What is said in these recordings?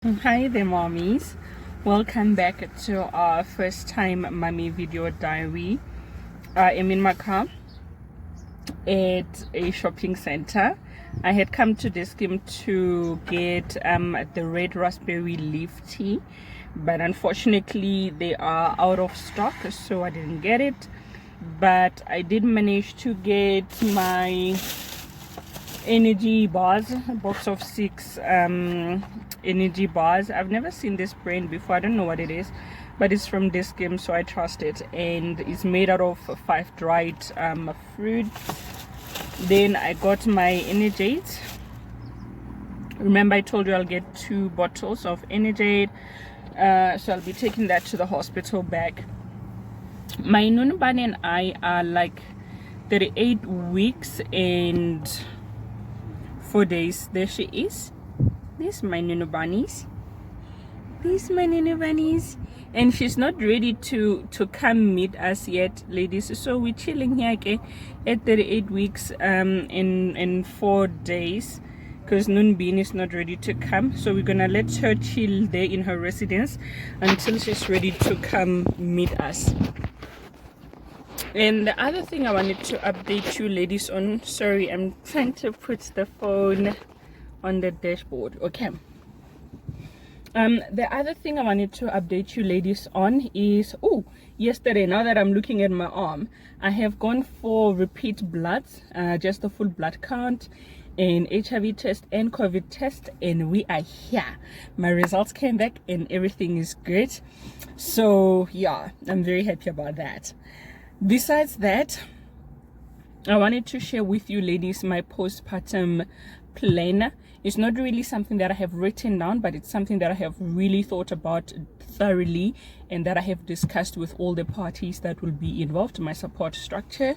Hi there, mommies. Welcome back to our first time mommy video diary. I'm in my car at a shopping center. I had come to this game to get the red raspberry leaf tea, but unfortunately they are out of stock, so I didn't get it. But I did manage to get my energy bars, a box of 6 energy bars. I've never seen this brand before. I don't know what it is, but it's from this game, so I trust it, and it's made out of 5 dried fruit. Then I got my Energate. Remember I told you I'll get 2 bottles of Energate, so I'll be taking that to the hospital back. My Nunubani and I are like 38 weeks and 4 days. There she is. These my Nunu bunnies. These my Nunu bunnies. And she's not ready to come meet us yet, ladies. So we're chilling here, okay, at 38 weeks in 4 days, because Nunbin is not ready to come. So we're gonna let her chill there in her residence until she's ready to come meet us. And the other thing I wanted to update you ladies on, sorry, I'm trying to put the phone on the dashboard. Okay. The other thing I wanted to update you ladies on is, yesterday, now that I'm looking at my arm, I have gone for repeat bloods, just a full blood count, an HIV test and COVID test, and we are here. My results came back and everything is good. So yeah, I'm very happy about that. Besides that, I wanted to share with you ladies my postpartum plan. It's not really something that I have written down, but it's something that I have really thought about thoroughly and that I have discussed with all the parties that will be involved, my support structure.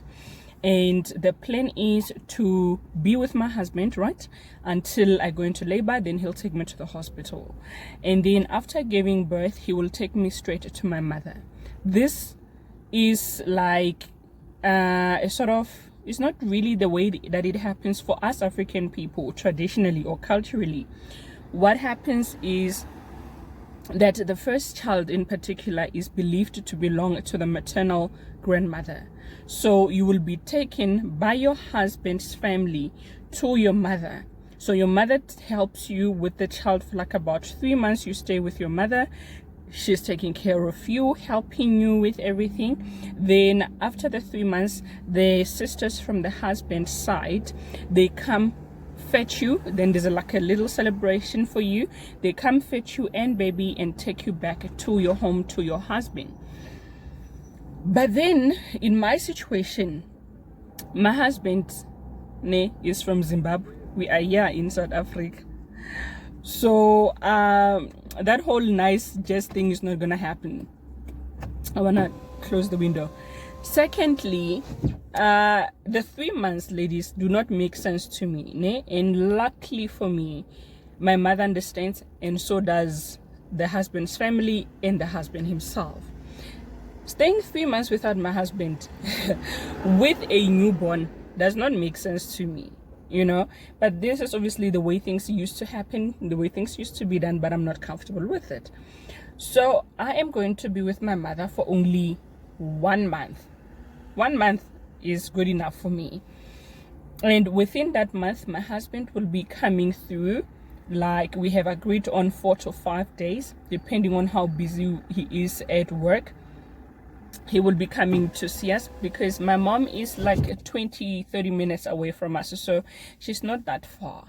And the plan is to be with my husband, right, until I go into labor. Then he'll take me to the hospital, and then after giving birth he will take me straight to my mother. This is like a sort of, it's not really the way that it happens for us African people traditionally or culturally. What happens is that the first child in particular is believed to belong to the maternal grandmother. So you will be taken by your husband's family to your mother. So your mother helps you with the child for like about 3 months. You stay with your mother. She's taking care of you, helping you with everything. Then after the 3 months, the sisters from the husband's side, they come fetch you. Then there's like a little celebration for you. They come fetch you and baby and take you back to your home, to your husband. But then in my situation, my husband is from Zimbabwe. We are here in South Africa. So that whole nice just thing is not gonna happen. I wanna close the window. Secondly, the 3 months, ladies, do not make sense to me, and luckily for me, my mother understands, and so does the husband's family and the husband himself. Staying 3 months without my husband with a newborn does not make sense to me, but this is obviously the way things used to happen, the way things used to be done, but I'm not comfortable with it. So I am going to be with my mother for only 1 month. 1 month is good enough for me, and within that month my husband will be coming through. Like, we have agreed on 4 to 5 days depending on how busy he is at work. He will be coming to see us because my mom is like 20-30 minutes away from us, so she's not that far.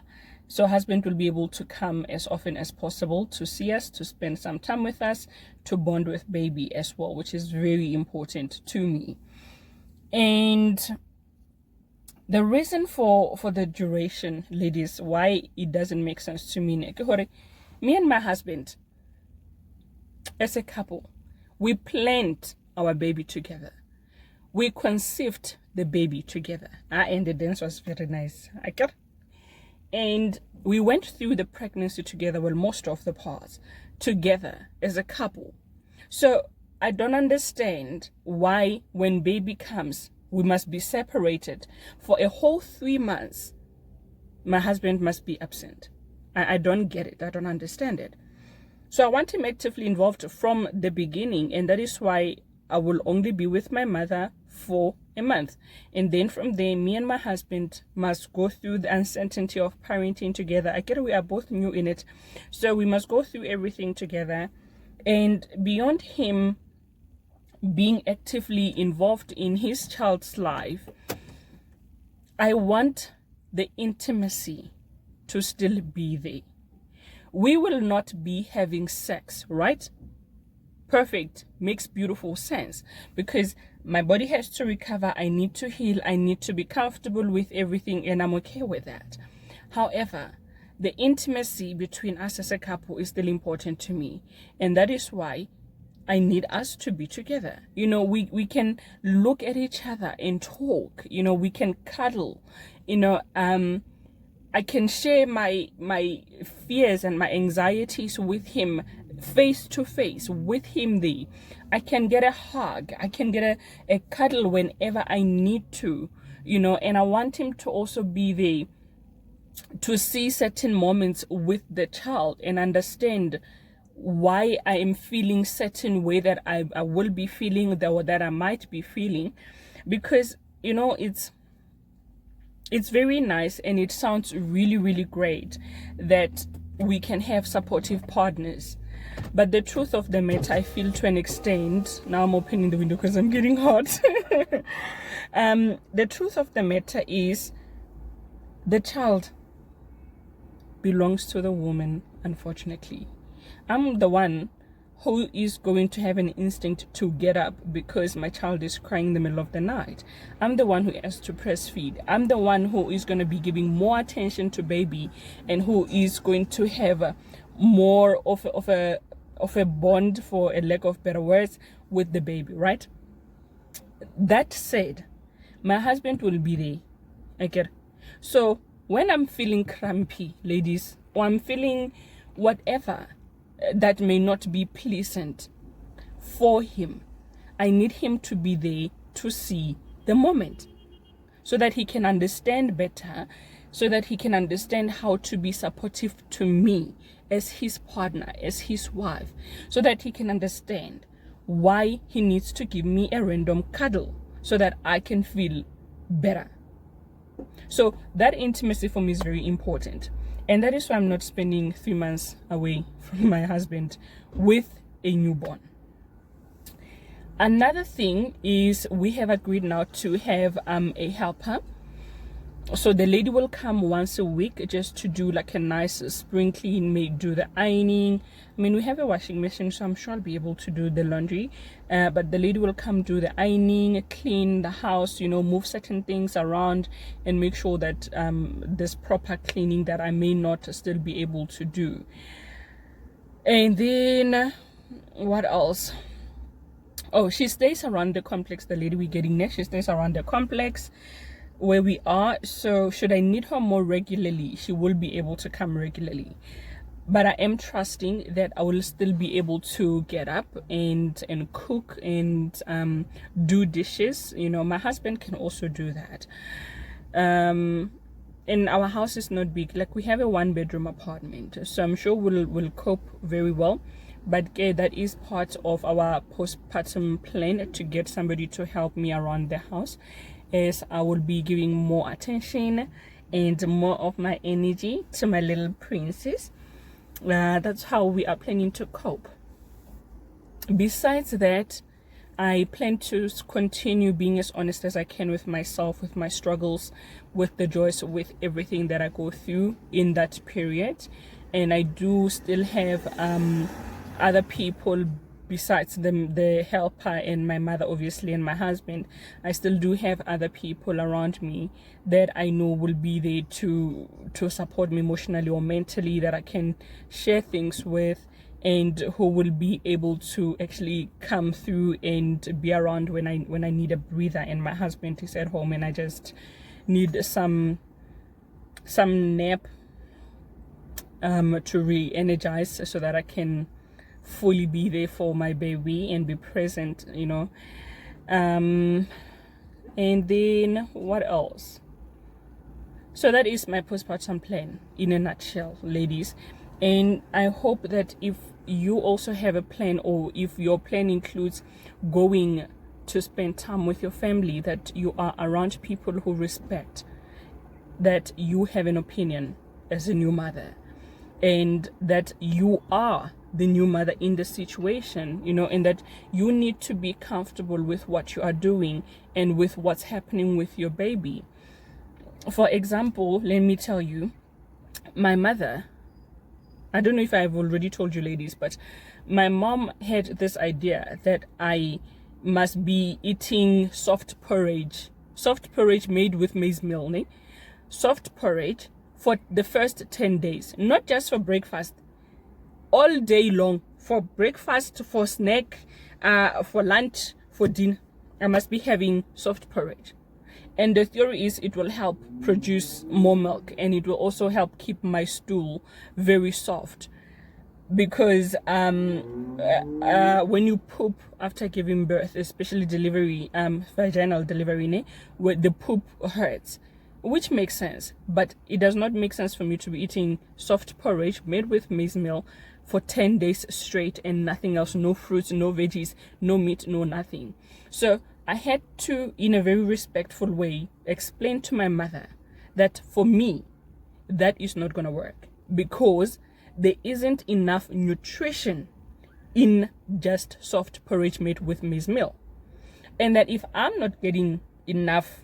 So husband will be able to come as often as possible to see us, to spend some time with us, to bond with baby as well, which is very important to me. And the reason for the duration, ladies, why it doesn't make sense to me, me and my husband as a couple, we planned our baby together. We conceived the baby together. And the dance was very nice. And we went through the pregnancy together, well, most of the parts together as a couple. So I don't understand why when baby comes, we must be separated for a whole 3 months. My husband must be absent. I don't get it. I don't understand it. So I want him actively involved from the beginning, and that is why I will only be with my mother for a month. And then from there, me and my husband must go through the uncertainty of parenting together. I get it, we are both new in it. So we must go through everything together. And beyond him being actively involved in his child's life, I want the intimacy to still be there. We will not be having sex, right? Perfect, makes beautiful sense, because my body has to recover, I need to heal, I need to be comfortable with everything, and I'm okay with that. However, the intimacy between us as a couple is still important to me, and that is why I need us to be together. You know, we can look at each other and talk, you know, we can cuddle, you know, I can share my fears and my anxieties with him face to face, with him there. I can get a hug, I can get a cuddle whenever I need to, you know, and I want him to also be there to see certain moments with the child and understand why I am feeling certain way that I will be feeling, that I might be feeling. Because, you know, it's very nice and it sounds really, really great that we can have supportive partners. But the truth of the matter, I feel to an extent, now I'm opening the window because I'm getting hot. The truth of the matter is the child belongs to the woman, unfortunately. I'm the one who is going to have an instinct to get up because my child is crying in the middle of the night. I'm the one who has to breastfeed. I'm the one who is going to be giving more attention to baby and who is going to have more of a bond, for a lack of better words, with the baby, right? That said, my husband will be there. Okay. So when I'm feeling crampy, ladies, or I'm feeling whatever that may not be pleasant for him, I need him to be there to see the moment so that he can understand better, so that he can understand how to be supportive to me as his partner, as his wife, so that he can understand why he needs to give me a random cuddle so that I can feel better. So that intimacy for me is very important. And that is why I'm not spending 3 months away from my husband with a newborn. Another thing is we have agreed now to have a helper. So the lady will come once a week just to do like a nice spring clean, do the ironing. I mean, we have a washing machine, so I'm sure I'll be able to do the laundry. But the lady will come do the ironing, clean the house, you know, move certain things around and make sure that there's proper cleaning that I may not still be able to do. And then what else? Oh, she stays around the complex. The lady we're getting next, she stays around the complex where we are. So should I need her more regularly, she will be able to come regularly. But I am trusting that I will still be able to get up and cook and do dishes. You know, my husband can also do that. And our house is not big, like we have a 1-bedroom apartment, so I'm sure we'll cope very well. But that is part of our postpartum plan, to get somebody to help me around the house, as I will be giving more attention and more of my energy to my little princess. That's how we are planning to cope. Besides that, I plan to continue being as honest as I can with myself, with my struggles, with the joys, with everything that I go through in that period. And I do still have other people besides the helper and my mother, obviously, and my husband. I still do have other people around me that I know will be there to support me emotionally or mentally, that I can share things with, and who will be able to actually come through and be around when I need a breather and my husband is at home and I just need some nap to re-energize, so that I can fully be there for my baby and be present, you know. And then what else? So that is my postpartum plan in a nutshell, ladies. And I hope that if you also have a plan, or if your plan includes going to spend time with your family, that you are around people who respect that you have an opinion as a new mother, and that you are the new mother in the situation, and that you need to be comfortable with what you are doing and with what's happening with your baby. For example, let me tell you, my mother, I don't know if I've already told you ladies, but my mom had this idea that I must be eating soft porridge made with maize meal, ne? Soft porridge for the first 10 days, not just for breakfast, all day long, for breakfast, for snack, for lunch, for dinner. I must be having soft porridge. And the theory is it will help produce more milk, and it will also help keep my stool very soft. Because when you poop after giving birth, especially delivery, vaginal delivery, where the poop hurts, which makes sense, but it does not make sense for me to be eating soft porridge made with maize meal for 10 days straight and nothing else, no fruits, no veggies, no meat, no nothing. So I had to, in a very respectful way, explain to my mother that for me, that is not going to work, because there isn't enough nutrition in just soft porridge made with maize meal. And that if I'm not getting enough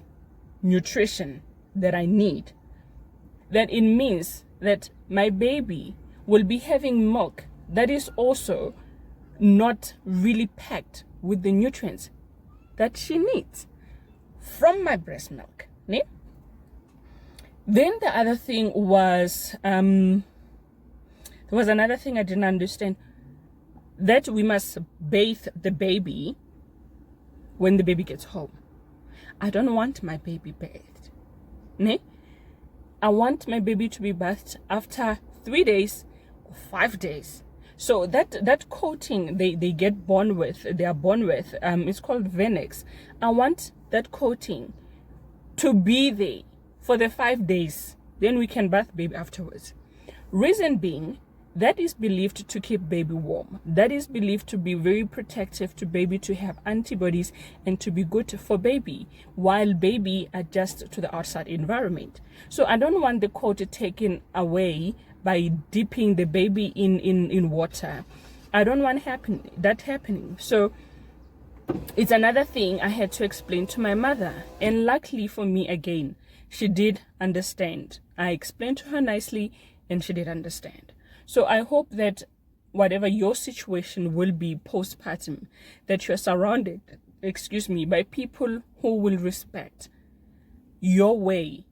nutrition that I need, that it means that my baby will be having milk that is also not really packed with the nutrients that she needs from my breast milk. Ne? Then the other thing was, there was another thing I didn't understand, that we must bathe the baby when the baby gets home. I don't want my baby bathed. Ne? I want my baby to be bathed after 3 days or 5 days. So that coating they get born with, it's called Venex. I want that coating to be there for the 5 days. Then we can bath baby afterwards. Reason being, that is believed to keep baby warm. That is believed to be very protective to baby, to have antibodies and to be good for baby while baby adjusts to the outside environment. So I don't want the coat taken away by dipping the baby in water. I don't want that happening. So it's another thing I had to explain to my mother. And luckily for me, again, she did understand. I explained to her nicely and she did understand. So I hope that whatever your situation will be postpartum, that you're surrounded, by people who will respect your way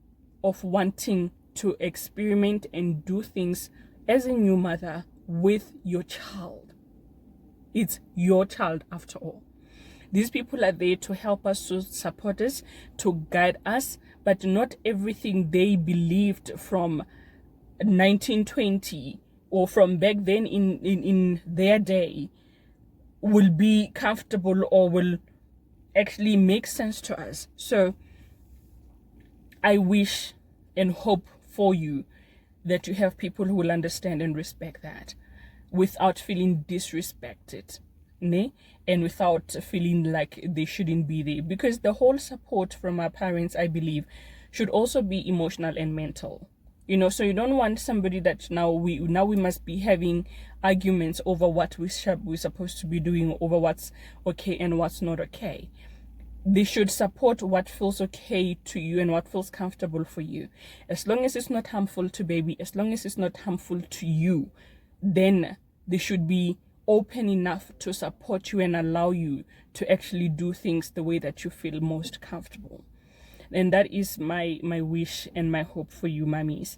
of wanting to experiment and do things as a new mother with your child. It's your child after all. These people are there to help us, to support us, to guide us, but not everything they believed from 1920 or from back then in their day will be comfortable or will actually make sense to us. So I wish and hope for you that you have people who will understand and respect that without feeling disrespected, ne? And without feeling like they shouldn't be there. Because the whole support from our parents, I believe, should also be emotional and mental. So you don't want somebody that now we must be having arguments over what we're supposed to be doing, over what's okay and what's not okay. They should support what feels okay to you and what feels comfortable for you. As long as it's not harmful to baby, as long as it's not harmful to you, then they should be open enough to support you and allow you to actually do things the way that you feel most comfortable. And that is my wish and my hope for you, mummies.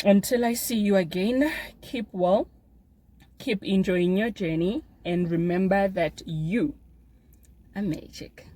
Until I see you again, keep well, keep enjoying your journey, and remember that you are magic.